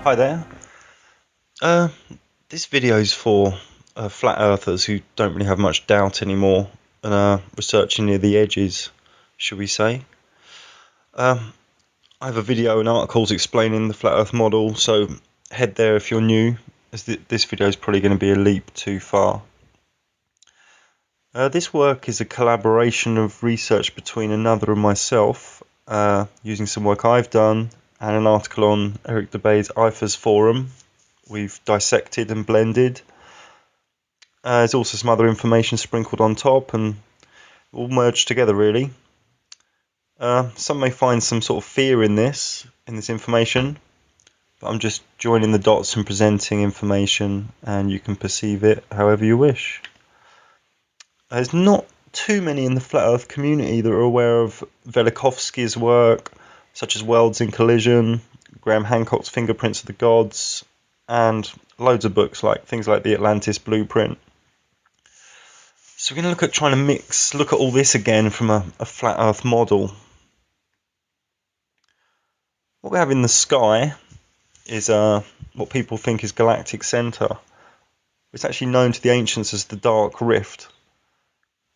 Hi there. Uh, this video is for flat earthers who don't really have much doubt anymore and are researching near the edges, should we say. I have a video and articles explaining the flat earth model, so head there if you're new, as this video is probably going to be a leap too far. This work is a collaboration of research between another and myself, using some work I've done and an article on Eric Dubay's IFAS forum. We've dissected and blended. There's also some other information sprinkled on top and all merged together really. Some may find some sort of fear in this information, but I'm just joining the dots and presenting information, and you can perceive it however you wish. There's not too many in the flat earth community that are aware of Velikovsky's work, such as Worlds in Collision, Graham Hancock's Fingerprints of the Gods, and loads of books like things like the Atlantis Blueprint. So we're going to look at trying to look at all this again from a flat earth model. What we have in the sky is what people think is galactic centre. It's actually known to the ancients as the Dark Rift.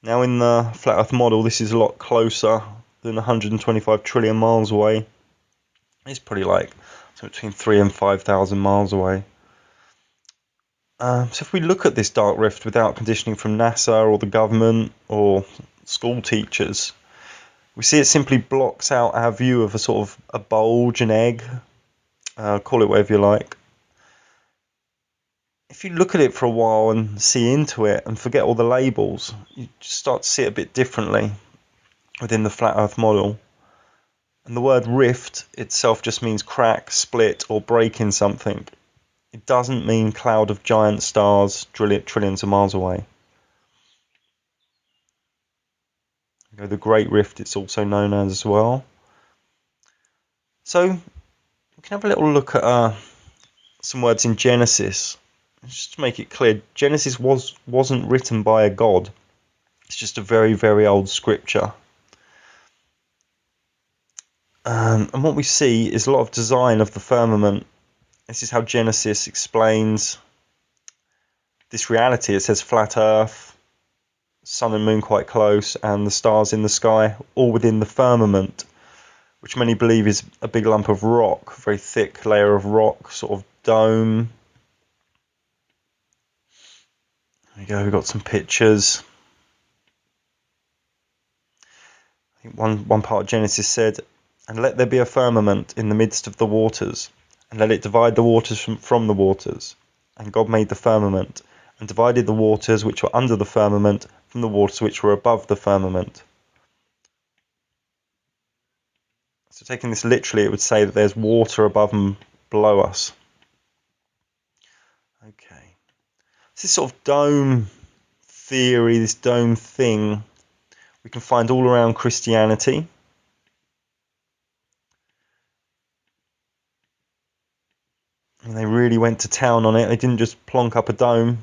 Now in the flat earth model this is a lot closer than 125 trillion miles away. It's probably like between 3,000 and 5,000 miles away. So if we look at this dark rift without conditioning from NASA or the government or school teachers, we see it simply blocks out our view of a sort of a bulge, an egg, call it whatever you like. If you look at it for a while and see into it and forget all the labels, you just start to see it a bit differently within the flat earth model. And the word rift itself just means crack, split or break in something. It doesn't mean cloud of giant stars trillions of miles away. The Great Rift it's also known as well. So we can have a little look at some words in Genesis. Just to make it clear, Genesis wasn't written by a god. It's just a very, very old scripture. And what we see is a lot of design of the firmament. This is how Genesis explains this reality. It says flat earth, sun and moon quite close, and the stars in the sky, all within the firmament, which many believe is a big lump of rock, a very thick layer of rock, sort of dome. There we go, we've got some pictures. I think one part of Genesis said, "And let there be a firmament in the midst of the waters, and let it divide the waters from the waters. And God made the firmament, and divided the waters which were under the firmament from the waters which were above the firmament." So taking this literally, it would say that there's water above and below us. Okay. This sort of dome theory, this dome thing, we can find all around Christianity. And they really went to town on it. They didn't just plonk up a dome.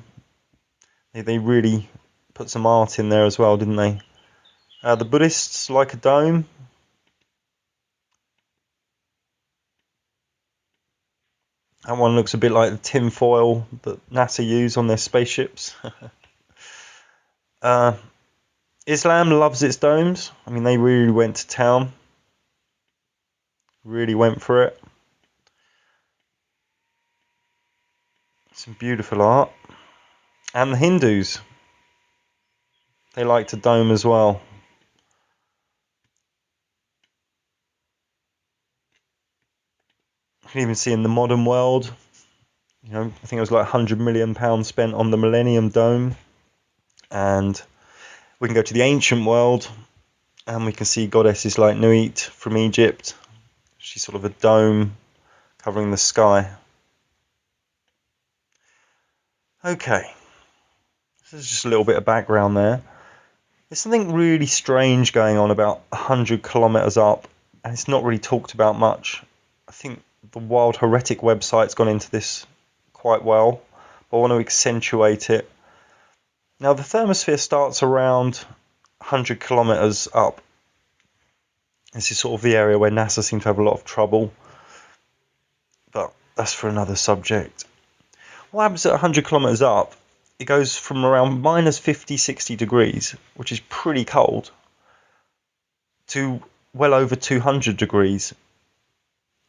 They really put some art in there as well, didn't they? The Buddhists like a dome. That one looks a bit like the tin foil that NASA use on their spaceships. Islam loves its domes. I mean, they really went to town. Really went for it. Some beautiful art. And the Hindus, they liked a dome as well. You can even see in the modern world, I think it was like £100 million spent on the Millennium Dome. And we can go to the ancient world and we can see goddesses like Nuit from Egypt. She's sort of a dome covering the sky. Okay, this is just a little bit of background there. There's something really strange going on about 100 kilometres up, and it's not really talked about much. I think the Wild Heretic website's gone into this quite well, but I want to accentuate it. Now, the thermosphere starts around 100 kilometres up. This is sort of the area where NASA seem to have a lot of trouble. But that's for another subject. What happens at 100 kilometers up? It goes from around minus 50, 60 degrees, which is pretty cold, to well over 200 degrees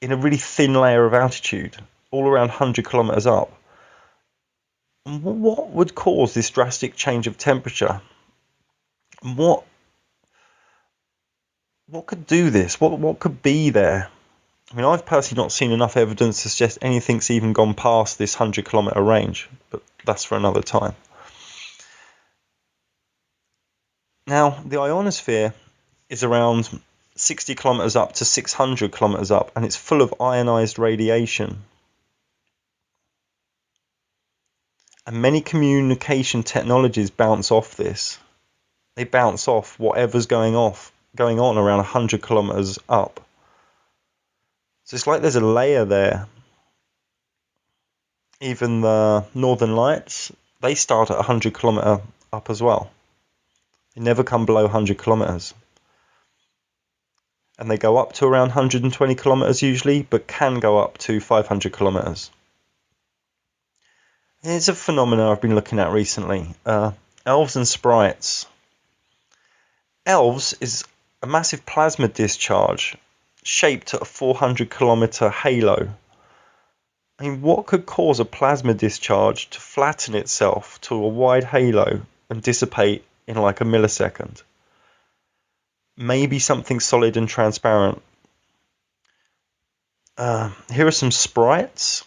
in a really thin layer of altitude, all around 100 kilometers up. And what would cause this drastic change of temperature? And what could do this? What could be there? I mean, I've personally not seen enough evidence to suggest anything's even gone past this 100-kilometer range, but that's for another time. Now, the ionosphere is around 60 kilometers up to 600 kilometers up, and it's full of ionized radiation. And many communication technologies bounce off this. They bounce off whatever's going on around 100 kilometers up. So it's like there's a layer there. Even the northern lights, they start at 100 kilometer up as well. They never come below 100 kilometers. And they go up to around 120 kilometers usually, but can go up to 500 kilometers. Here's a phenomenon I've been looking at recently. Elves and sprites. Elves is a massive plasma discharge shaped at a 400 kilometer halo. I mean, what could cause a plasma discharge to flatten itself to a wide halo and dissipate in like a millisecond? Maybe something solid and transparent. Here are some sprites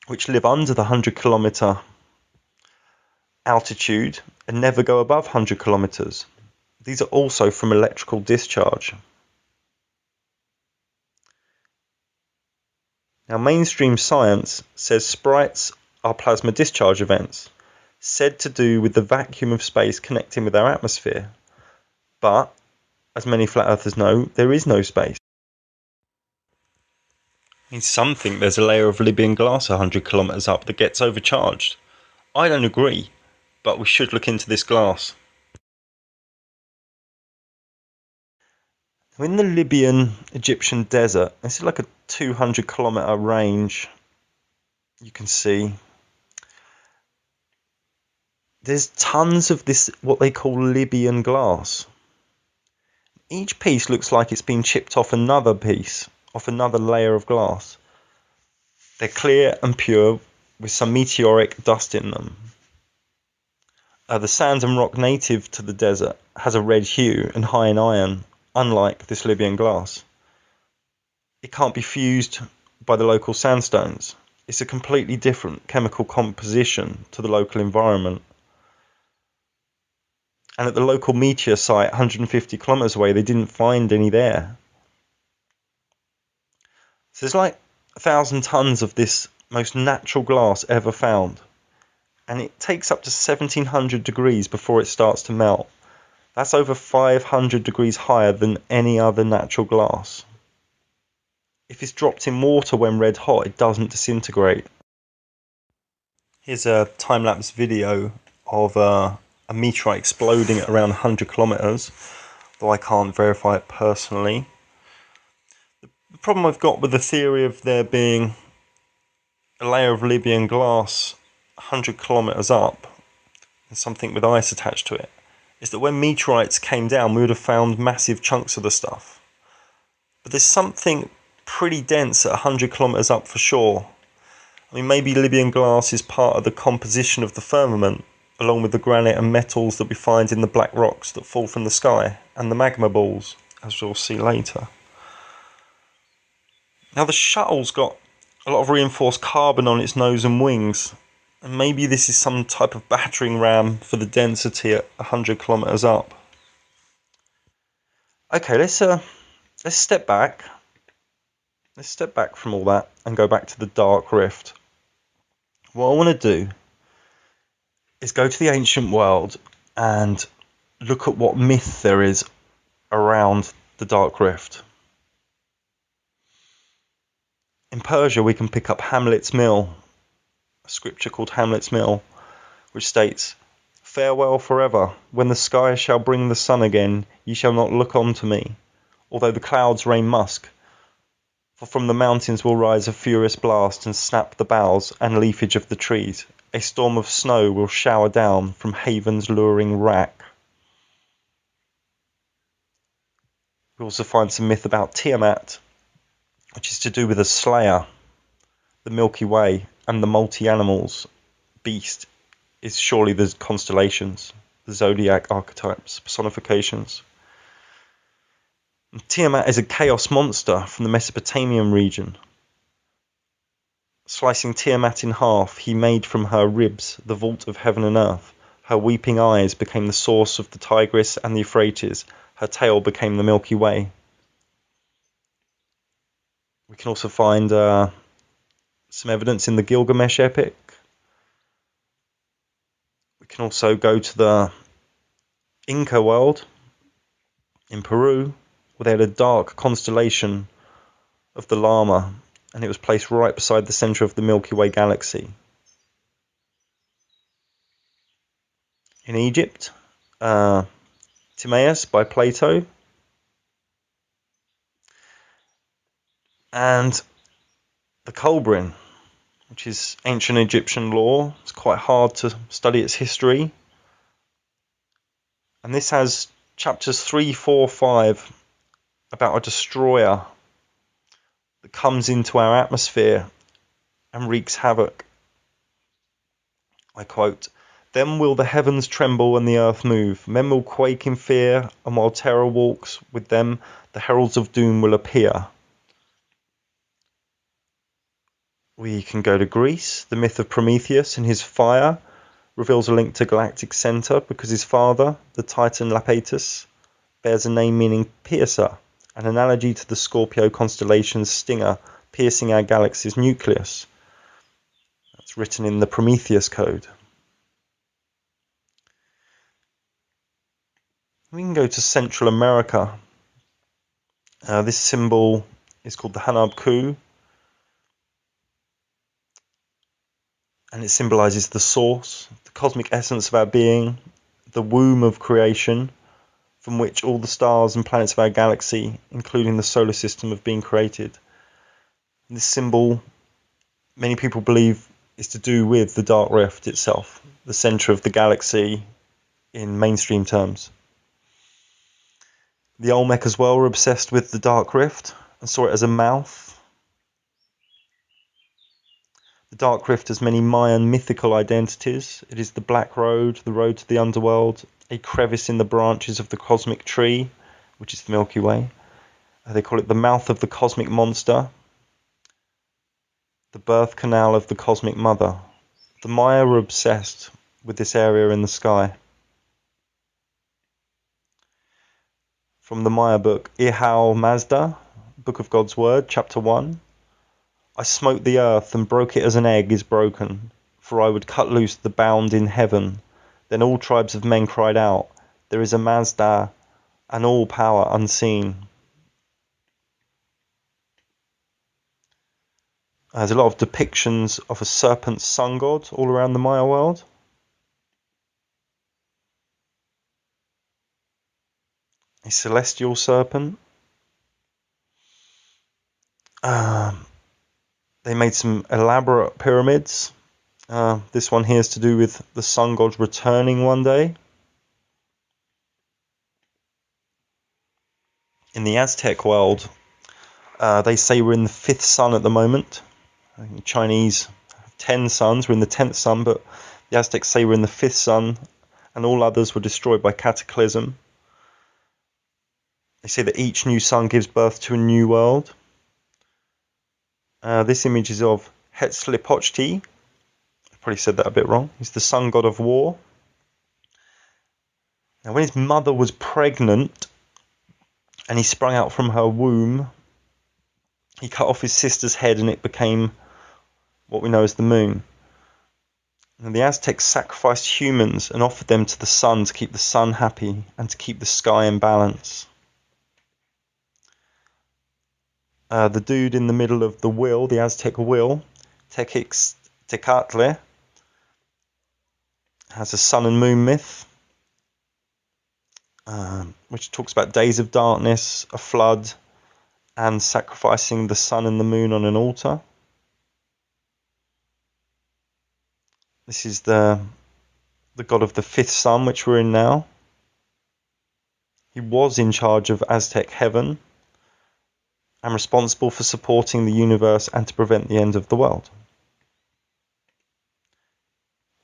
which live under the 100 kilometer altitude and never go above 100 kilometers. These are also from electrical discharge. Now, mainstream science says sprites are plasma discharge events, said to do with the vacuum of space connecting with our atmosphere. But, as many flat earthers know, there is no space. I mean, some think there's a layer of Libyan glass 100 kilometers up that gets overcharged. I don't agree, but we should look into this glass. In the Libyan Egyptian desert, this is like a 200 kilometer range. You can see there's tons of this, what they call Libyan glass. Each piece looks like it's been chipped off another piece, off another layer of glass. They're clear and pure with some meteoric dust in them. The sand and rock native to the desert has a red hue and high in iron, unlike this Libyan glass. It can't be fused by the local sandstones. It's a completely different chemical composition to the local environment. And at the local meteor site 150 kilometers away, they didn't find any there. So there's like 1,000 tons of this most natural glass ever found. And it takes up to 1700 degrees before it starts to melt. That's over 500 degrees higher than any other natural glass. If it's dropped in water when red hot, it doesn't disintegrate. Here's a time-lapse video of a meteorite exploding at around 100 kilometers, though I can't verify it personally. The problem I've got with the theory of there being a layer of Libyan glass 100 kilometers up and something with ice attached to it is that when meteorites came down, we would have found massive chunks of the stuff. But there's something pretty dense at 100 kilometers up for sure. I mean, maybe Libyan glass is part of the composition of the firmament, along with the granite and metals that we find in the black rocks that fall from the sky, and the magma balls, as we'll see later. Now, the shuttle's got a lot of reinforced carbon on its nose and wings, and maybe this is some type of battering ram for the density at 100 kilometers up. Okay, let's step back. Let's step back from all that and go back to the dark rift. What I want to do is go to the ancient world and look at what myth there is around the dark rift. In Persia, we can pick up Hamlet's Mill, a scripture called Hamlet's Mill, which states, "Farewell forever. When the sky shall bring the sun again, ye shall not look on to me, although the clouds rain musk. For from the mountains will rise a furious blast and snap the boughs and leafage of the trees. A storm of snow will shower down from haven's luring rack. We also find some myth about Tiamat, which is to do with a slayer, the Milky Way, and the multi-animals beast is surely the constellations, the zodiac archetypes, personifications. And Tiamat is a chaos monster from the Mesopotamian region. Slicing Tiamat in half, he made from her ribs the vault of heaven and earth. Her weeping eyes became the source of the Tigris and the Euphrates. Her tail became the Milky Way. We can also find some evidence in the Gilgamesh epic. We can also go to the Inca world in Peru, where they had a dark constellation of the llama, and it was placed right beside the centre of the Milky Way galaxy. In Egypt, Timaeus by Plato, and the Colbrin, which is ancient Egyptian lore. It's quite hard to study its history. And this has chapters 3, 4, 5 about a destroyer that comes into our atmosphere and wreaks havoc. I quote, "Then will the heavens tremble and the earth move. Men will quake in fear, and while terror walks with them, the heralds of doom will appear." We can go to Greece. The myth of Prometheus and his fire reveals a link to galactic center because his father, the Titan Lapetus, bears a name meaning piercer, an analogy to the Scorpio constellation's stinger piercing our galaxy's nucleus. That's written in the Prometheus Code. We can go to Central America. This symbol is called the Hanab Ku, and it symbolizes the source, the cosmic essence of our being, the womb of creation, from which all the stars and planets of our galaxy, including the solar system, have been created. This symbol, many people believe, is to do with the Dark Rift itself, the center of the galaxy in mainstream terms. The Olmec as well were obsessed with the Dark Rift and saw it as a mouth. The Dark Rift has many Mayan mythical identities. It is the Black Road, the road to the underworld, a crevice in the branches of the cosmic tree, which is the Milky Way. They call it the mouth of the cosmic monster, the birth canal of the cosmic mother. The Maya were obsessed with this area in the sky. From the Maya book, Ihao Mazda, Book of God's Word, Chapter 1. I smote the earth and broke it as an egg is broken, for I would cut loose the bound in heaven. Then all tribes of men cried out, there is a Mazda, and all power unseen. There's a lot of depictions of a serpent sun god all around the Maya world. A celestial serpent. They made some elaborate pyramids. This one here is to do with the sun god returning one day. In the Aztec world, they say we're in the 5th sun at the moment. I think the Chinese have 10 suns, we're in the 10th sun, but the Aztecs say we're in the 5th sun, and all others were destroyed by Cataclysm. They say that each new sun gives birth to a new world. This image is of Huitzilopochtli. I probably said that a bit wrong. He's the sun god of war. Now, when his mother was pregnant and he sprung out from her womb, he cut off his sister's head and it became what we know as the moon. And the Aztecs sacrificed humans and offered them to the sun to keep the sun happy and to keep the sky in balance. The dude in the middle of the wheel, the Aztec wheel, Tecatli, has a sun and moon myth, which talks about days of darkness, a flood, and sacrificing the sun and the moon on an altar. This is the god of the fifth sun, which we're in now. He was in charge of Aztec heaven and responsible for supporting the universe and to prevent the end of the world.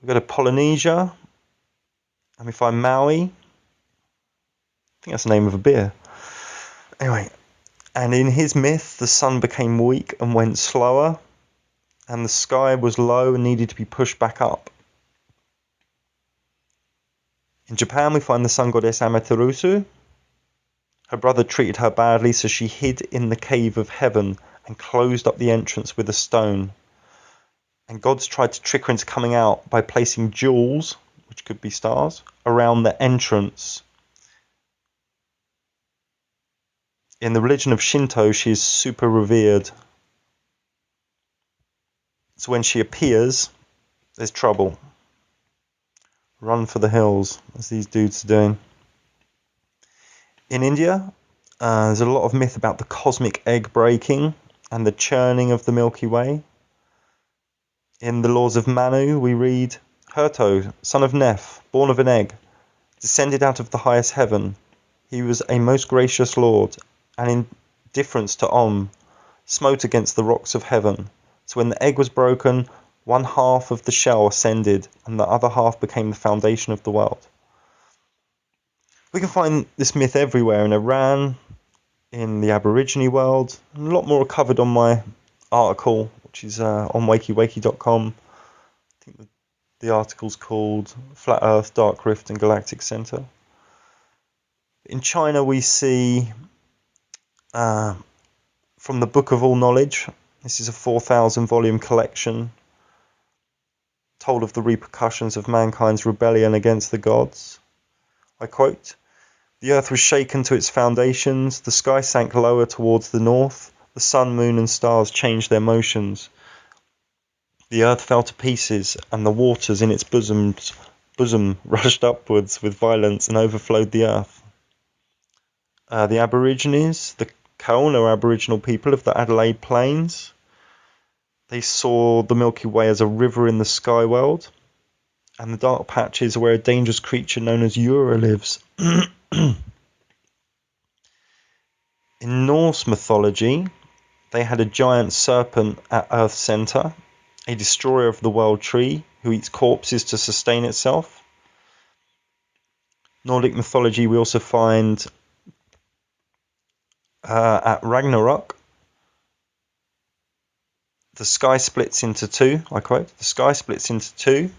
We go to Polynesia, and we find Maui. I think that's the name of a beer. Anyway, and in his myth, the sun became weak and went slower, and the sky was low and needed to be pushed back up. In Japan, we find the sun goddess Amaterasu. Her brother treated her badly, so she hid in the cave of heaven and closed up the entrance with a stone. And gods tried to trick her into coming out by placing jewels, which could be stars, around the entrance. In the religion of Shinto, she is super revered. So when she appears, there's trouble. Run for the hills, as these dudes are doing. In India, there's a lot of myth about the cosmic egg breaking and the churning of the Milky Way. In the laws of Manu, we read, Herto, son of Neph, born of an egg, descended out of the highest heaven. He was a most gracious lord, and in difference to Om, smote against the rocks of heaven. So when the egg was broken, one half of the shell ascended, and the other half became the foundation of the world. We can find this myth everywhere in Iran, in the Aborigine world, and a lot more covered on my article, which is on wakewaki.com. I think the article's called Flat Earth, Dark Rift and Galactic Center. In China, we see from the Book of All Knowledge, this is a 4,000 volume collection, told of the repercussions of mankind's rebellion against the gods. I quote, "The earth was shaken to its foundations, the sky sank lower towards the north, the sun, moon and stars changed their motions. The earth fell to pieces, and the waters in its bosom rushed upwards with violence and overflowed the earth." The Aborigines, the Kaurna Aboriginal people of the Adelaide Plains, they saw the Milky Way as a river in the sky world, and the dark patches where a dangerous creature known as Ura lives. In Norse mythology, they had a giant serpent at Earth's center, a destroyer of the world tree who eats corpses to sustain itself. Nordic mythology we also find at Ragnarok, the sky splits into two, I quote, "The sky splits into two.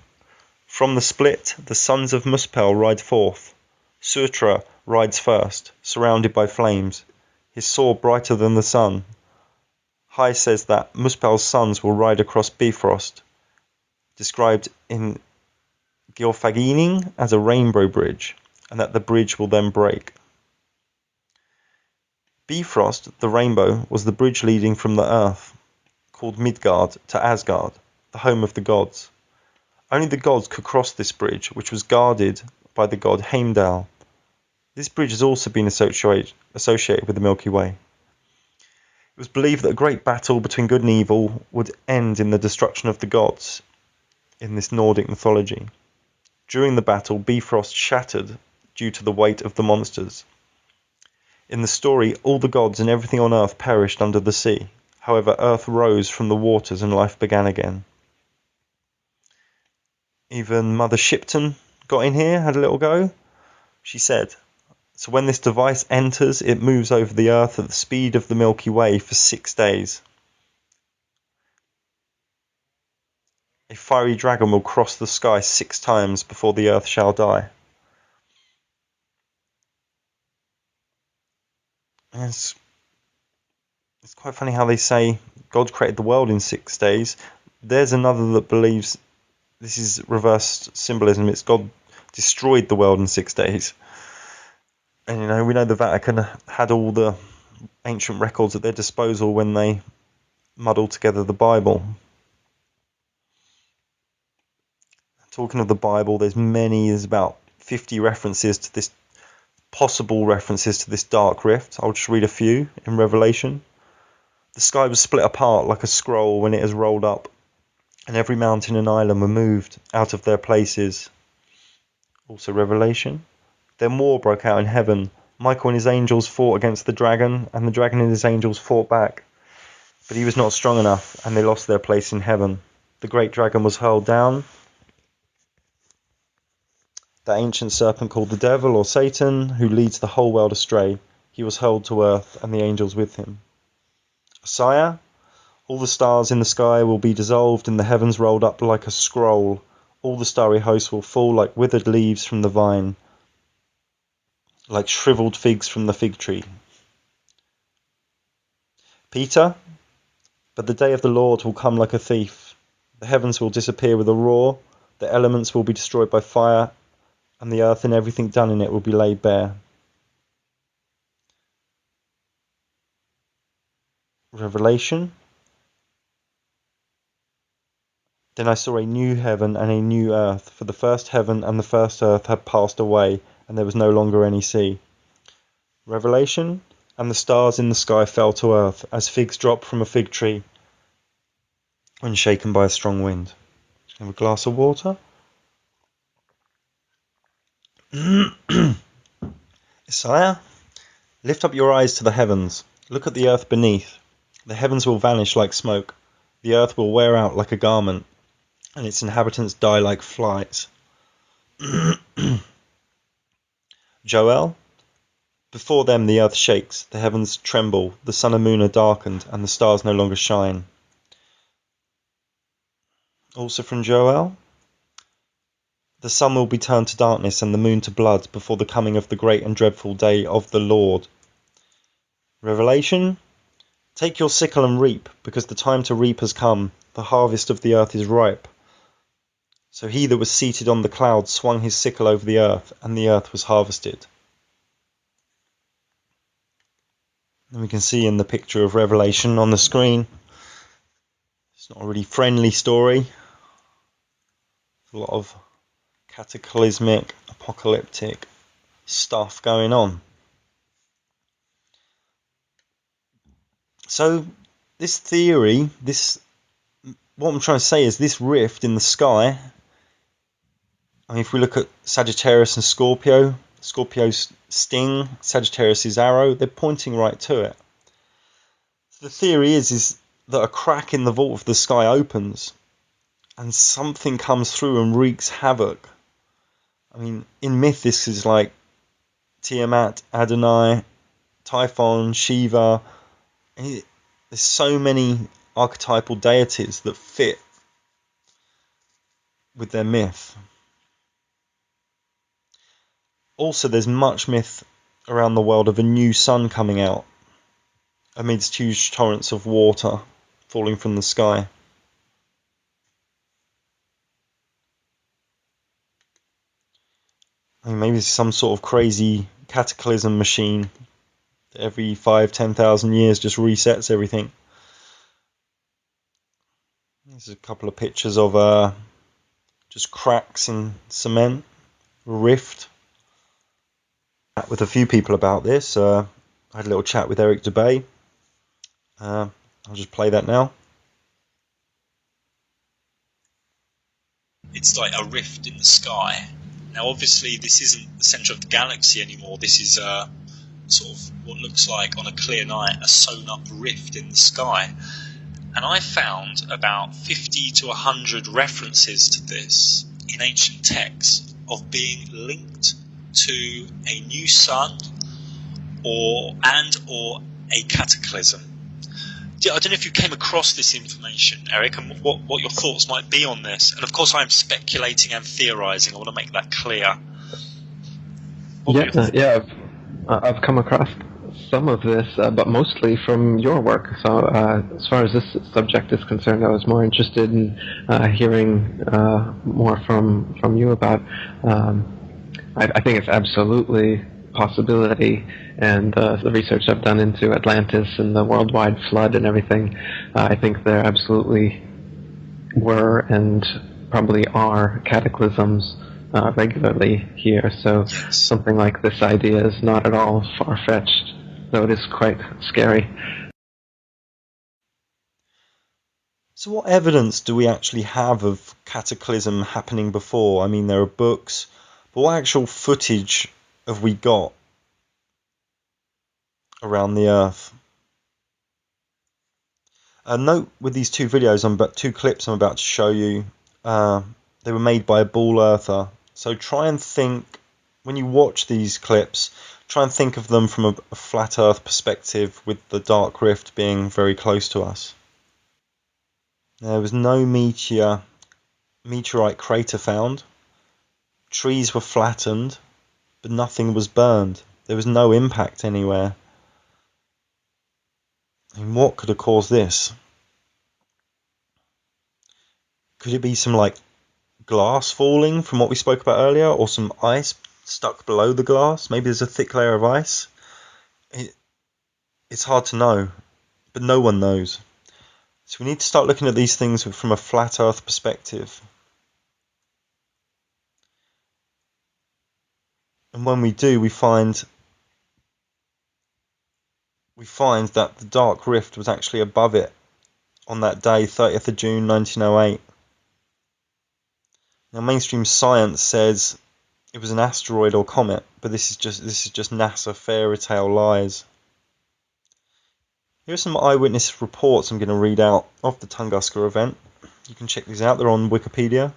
From the split, the sons of Muspel ride forth. Surtra rides first, surrounded by flames, his sword brighter than the sun. Hai says that Muspel's sons will ride across Bifrost, described in Gylfaginning as a rainbow bridge, and that the bridge will then break." Bifrost, the rainbow, was the bridge leading from the earth, called Midgard, to Asgard, the home of the gods. Only the gods could cross this bridge, which was guarded by the god Heimdall. This bridge has also been associated with the Milky Way. It was believed that a great battle between good and evil would end in the destruction of the gods in this Nordic mythology. During the battle, Bifrost shattered due to the weight of the monsters. In the story, all the gods and everything on Earth perished under the sea. However, Earth rose from the waters and life began again. Even Mother Shipton got in here, had a little go. She said, "So when this device enters, it moves over the Earth at the speed of the Milky Way for 6 days. A fiery dragon will cross the sky 6 times before the Earth shall die." And it's quite funny how they say God created the world in 6 days. There's another that believes this is reversed symbolism. It's God destroyed the world in 6 days. And we know the Vatican had all the ancient records at their disposal when they muddled together the Bible. Talking of the Bible, there's about 50 references to this possible references to this dark rift. I'll just read a few in Revelation. The sky was split apart like a scroll when it is rolled up, and every mountain and island were moved out of their places. Also Revelation. Then war broke out in heaven. Michael and his angels fought against the dragon, and the dragon and his angels fought back. But he was not strong enough, and they lost their place in heaven. The great dragon was hurled down, that ancient serpent called the devil or Satan, who leads the whole world astray. He was hurled to earth, and the angels with him. Isaiah, all the stars in the sky will be dissolved, and the heavens rolled up like a scroll. All the starry hosts will fall like withered leaves from the vine, like shriveled figs from the fig tree. Peter, but the day of the Lord will come like a thief. The heavens will disappear with a roar, the elements will be destroyed by fire, and the earth and everything done in it will be laid bare. Revelation. Then I saw a new heaven and a new earth, for the first heaven and the first earth had passed away, and there was no longer any sea. Revelation. And the stars in the sky fell to earth, as figs drop from a fig tree when shaken by a strong wind. Have a glass of water. Isaiah, lift up your eyes to the heavens. Look at the earth beneath. The heavens will vanish like smoke. The earth will wear out like a garment, and its inhabitants die like flies. Joel, before them the earth shakes, the heavens tremble, the sun and moon are darkened, and the stars no longer shine. Also from Joel, the sun will be turned to darkness and the moon to blood before the coming of the great and dreadful day of the Lord. Revelation, take your sickle and reap, because the time to reap has come. The harvest of the earth is ripe. So he that was seated on the cloud swung his sickle over the earth, and the earth was harvested. And we can see in the picture of Revelation on the screen, it's not a really friendly story. A lot of cataclysmic, apocalyptic stuff going on. So this theory, what I'm trying to say is this rift in the sky, I mean, if we look at Sagittarius and Scorpio, Scorpio's sting, Sagittarius' arrow, they're pointing right to it. So the theory is that a crack in the vault of the sky opens and something comes through and wreaks havoc. I mean, in myth this is like Tiamat, Adonai, Typhon, Shiva. There's so many archetypal deities that fit with their myth. Also, there's much myth around the world of a new sun coming out amidst huge torrents of water falling from the sky. I mean, maybe it's some sort of crazy cataclysm machine that every 5,000-10,000 years just resets everything. There's a couple of pictures of just cracks in cement, a rift. With a few people about this. I had a little chat with Eric DeBay. I'll just play that now. It's like a rift in the sky. Now obviously this isn't the centre of the galaxy anymore. This is sort of what looks like on a clear night a sewn up rift in the sky. And I found about 50 to 100 references to this in ancient texts of being linked to a new sun or a cataclysm. I don't know if you came across this information, Eric, and what your thoughts might be on this. And of course I'm speculating and theorising. I want to make that clear. I've come across some of this, but mostly from your work. So as far as this subject is concerned, I was more interested in hearing more from you about I think it's absolutely possibility, and the research I've done into Atlantis and the worldwide flood and everything, I think there absolutely were and probably are cataclysms regularly here, so Yes. something like this idea is not at all far-fetched, though it is quite scary. So what evidence do we actually have of Cataclysm happening before? I mean, there are books, but what actual footage have we got around the Earth? Note with these two videos, two clips I'm about to show you, they were made by a ball earther. So try and think, when you watch these clips, try and think of them from a flat Earth perspective, with the dark rift being very close to us. There was no meteorite crater found. Trees were flattened, but nothing was burned. There was no impact anywhere. I mean, what could have caused this? Could it be some glass falling from what we spoke about earlier, or some ice stuck below the glass? Maybe there's a thick layer of ice. It's hard to know, but no one knows. So we need to start looking at these things from a flat Earth perspective. And when we do, we find that the dark rift was actually above it on that day, 30th of June 1908. Now, mainstream science says it was an asteroid or comet, but this is just NASA fairy tale lies. Here are some eyewitness reports I'm going to read out of the Tunguska event. You can check these out, they're on Wikipedia.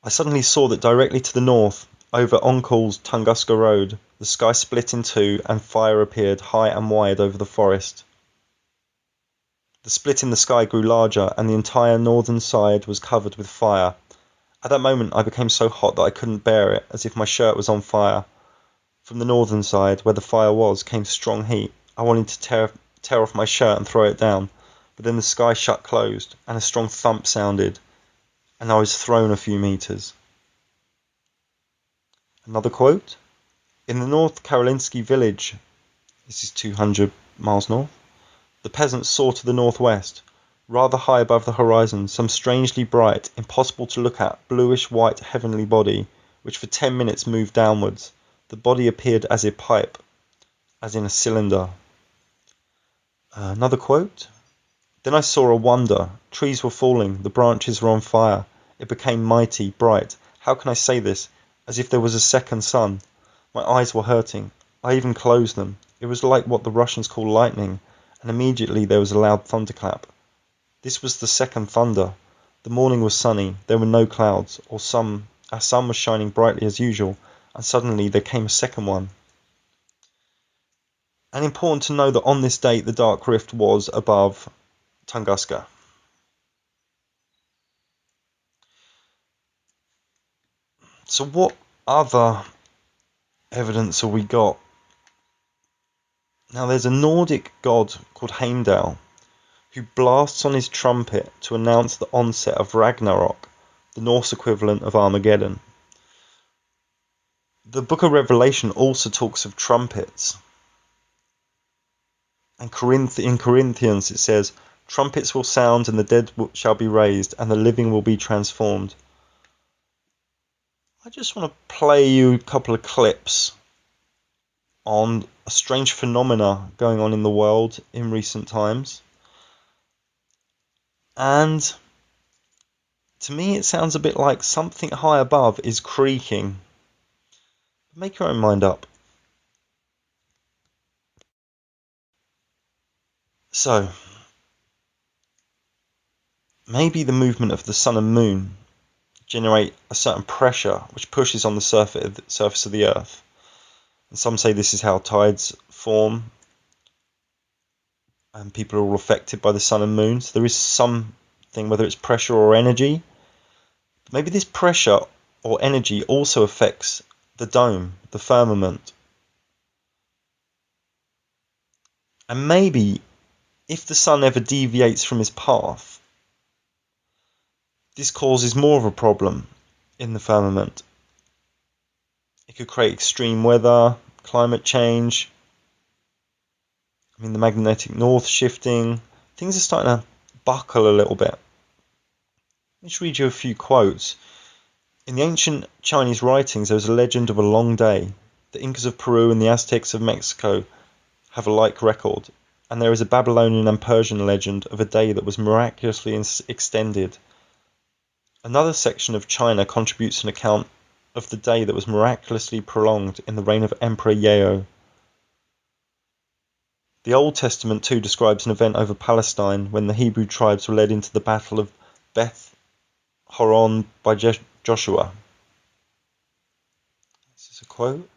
I suddenly saw that directly to the north, over Oncall's Tunguska Road, the sky split in two and fire appeared high and wide over the forest. The split in the sky grew larger and the entire northern side was covered with fire. At that moment I became so hot that I couldn't bear it, as if my shirt was on fire. From the northern side, where the fire was, came strong heat. I wanted to tear off my shirt and throw it down, but then the sky shut closed, and a strong thump sounded, and I was thrown a few meters. Another quote. In the North Karolinsky village, this is 200 miles north, the peasants saw to the northwest, rather high above the horizon, some strangely bright, impossible to look at, bluish-white heavenly body, which for 10 minutes moved downwards. The body appeared as a pipe, as in a cylinder. Another quote. Then I saw a wonder. Trees were falling, the branches were on fire. It became mighty, bright. How can I say this? As if there was a second sun. My eyes were hurting. I even closed them. It was like what the Russians call lightning, and immediately there was a loud thunderclap. This was the second thunder. The morning was sunny. There were no clouds, our sun was shining brightly as usual, and suddenly there came a second one. And important to know that on this date the dark rift was above Tunguska. So what other evidence have we got? Now there's a Nordic god called Heimdall who blasts on his trumpet to announce the onset of Ragnarok, the Norse equivalent of Armageddon. The book of Revelation also talks of trumpets. And in Corinthians it says, trumpets will sound and the dead shall be raised and the living will be transformed. I just want to play you a couple of clips on a strange phenomena going on in the world in recent times. And to me it sounds a bit like something high above is creaking. Make your own mind up. So, maybe the movement of the sun and moon generate a certain pressure which pushes on the surface of the earth. And some say this is how tides form, and people are all affected by the sun and moon. So there is something, whether it's pressure or energy. Maybe this pressure or energy also affects the dome, the firmament. And maybe if the sun ever deviates from his path, this causes more of a problem in the firmament. It could create extreme weather, climate change. I mean, the magnetic north shifting. Things are starting to buckle a little bit. Let's read you a few quotes. In the ancient Chinese writings, there is a legend of a long day. The Incas of Peru and the Aztecs of Mexico have a like record, and there is a Babylonian and Persian legend of a day that was miraculously extended. Another section of China contributes an account of the day that was miraculously prolonged in the reign of Emperor Yao. The Old Testament too describes an event over Palestine when the Hebrew tribes were led into the battle of Beth Horon by Joshua. This is a quote.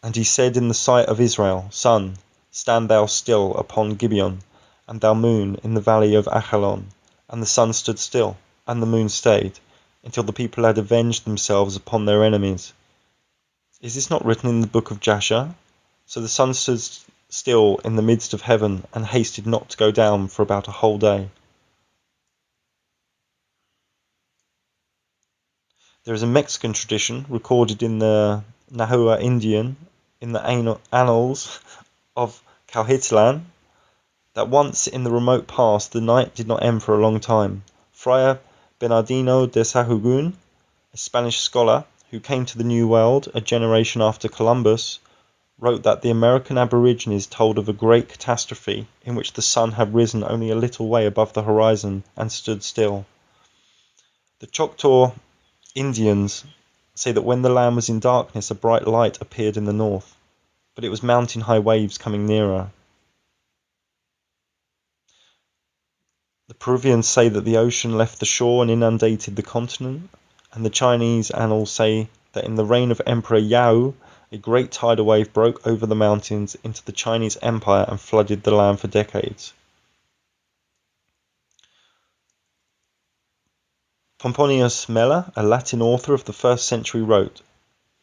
And he said in the sight of Israel, Sun, stand thou still upon Gibeon, and thou moon in the valley of Achalon. And the sun stood still, and the moon stayed, until the people had avenged themselves upon their enemies. Is this not written in the book of Jasher? So the sun stood still in the midst of heaven, and hasted not to go down for about a whole day. There is a Mexican tradition recorded in the Nahua Indian in the annals of Calhitlan that once in the remote past the night did not end for a long time. Friar Bernardino de Sahagún, a Spanish scholar who came to the New World a generation after Columbus, wrote that the American Aborigines told of a great catastrophe in which the sun had risen only a little way above the horizon and stood still. The Choctaw Indians say that when the land was in darkness, a bright light appeared in the north, but it was mountain-high waves coming nearer. The Peruvians say that the ocean left the shore and inundated the continent, and the Chinese annals say that in the reign of Emperor Yao, a great tidal wave broke over the mountains into the Chinese Empire and flooded the land for decades. Pomponius Mela, a Latin author of the 1st century, wrote,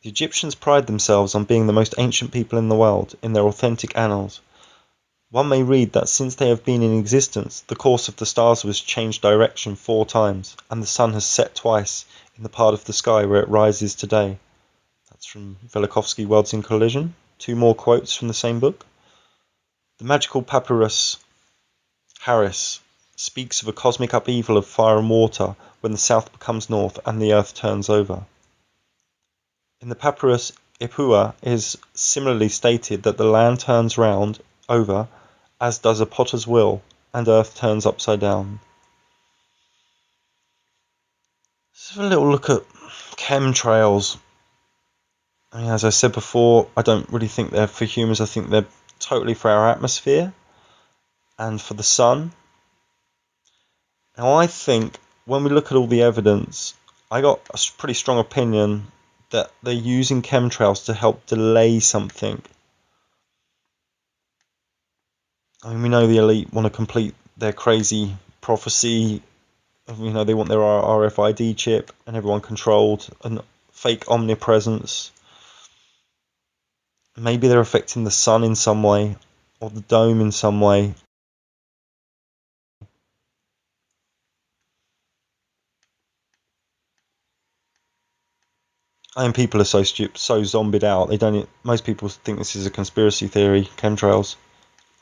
"The Egyptians pride themselves on being the most ancient people in the world in their authentic annals. One may read that since they have been in existence, the course of the stars has changed direction 4 times, and the sun has set twice in the part of the sky where it rises today." That's from Velikovsky, Worlds in Collision. 2 more quotes from the same book. The magical papyrus Harris speaks of a cosmic upheaval of fire and water when the south becomes north and the earth turns over. In the papyrus Ipuwer it is similarly stated that the land turns round over as does a potter's wheel, and earth turns upside down. Let's have a little look at chemtrails. I mean, as I said before, I don't really think they're for humans. I think they're totally for our atmosphere and for the sun. Now, I think when we look at all the evidence, I got a pretty strong opinion that they're using chemtrails to help delay something. I mean, we know the elite want to complete their crazy prophecy. They want their RFID chip and everyone controlled, and fake omnipresence. Maybe they're affecting the sun in some way, or the dome in some way. I mean, people are so stupid, so zombied out. Most people think this is a conspiracy theory, chemtrails,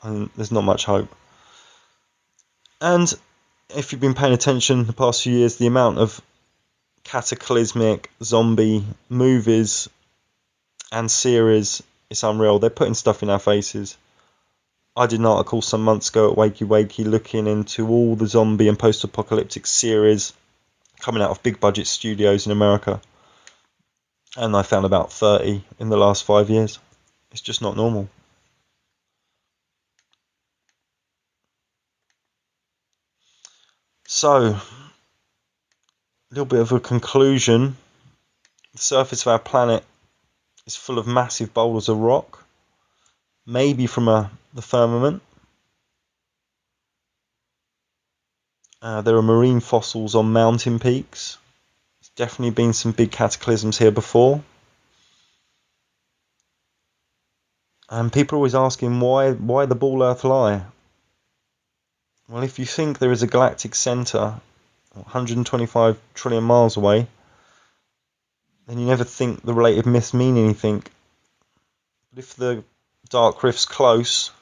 and there's not much hope. And if you've been paying attention the past few years, the amount of cataclysmic zombie movies and series is unreal. They're putting stuff in our faces. I did an article some months ago at Wakey Wakey looking into all the zombie and post-apocalyptic series coming out of big budget studios in America, and I found about 30 in the last 5 years. It's just not normal. So, a little bit of a conclusion. The surface of our planet is full of massive boulders of rock, maybe from the firmament. There are marine fossils on mountain peaks. There's definitely been some big cataclysms here before. And people are always asking why the ball Earth lie. Well, if you think there is a galactic centre 125 trillion miles away, then you never think the related myths mean anything. But if the dark rift's close,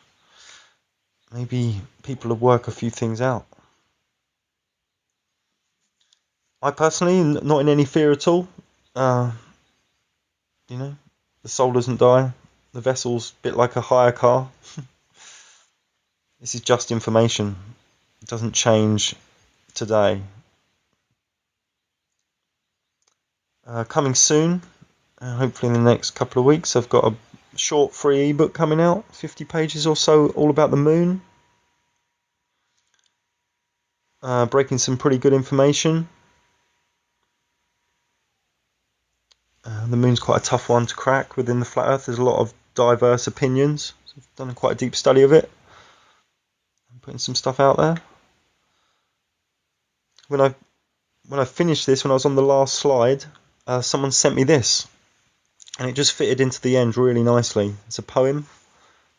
maybe people will work a few things out. I personally, not in any fear at all. You know, the soul doesn't die. The vessel's a bit like a hire car. This is just information. It doesn't change today. Coming soon, hopefully in the next couple of weeks, I've got a short free ebook coming out, 50 pages or so, all about the moon. Breaking some pretty good information. The moon's quite a tough one to crack within the flat Earth. There's a lot of diverse opinions. So I've done quite a deep study of it. I'm putting some stuff out there. When I finished this, when I was on the last slide, someone sent me this, and it just fitted into the end really nicely. It's a poem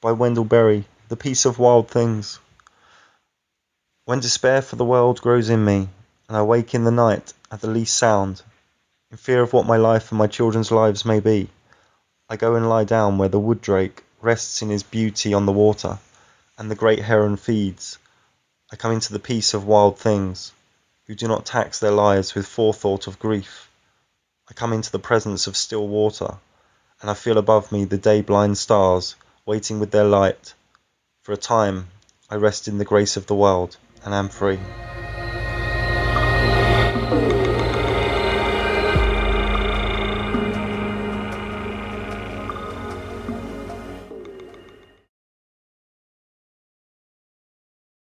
by Wendell Berry, The Peace of Wild Things. When despair for the world grows in me, and I wake in the night at the least sound, in fear of what my life and my children's lives may be, I go and lie down where the wood drake rests in his beauty on the water, and the great heron feeds. I come into the peace of wild things, who do not tax their lives with forethought of grief. I come into the presence of still water, and I feel above me the day-blind stars waiting with their light. For a time I rest in the grace of the world, and am free.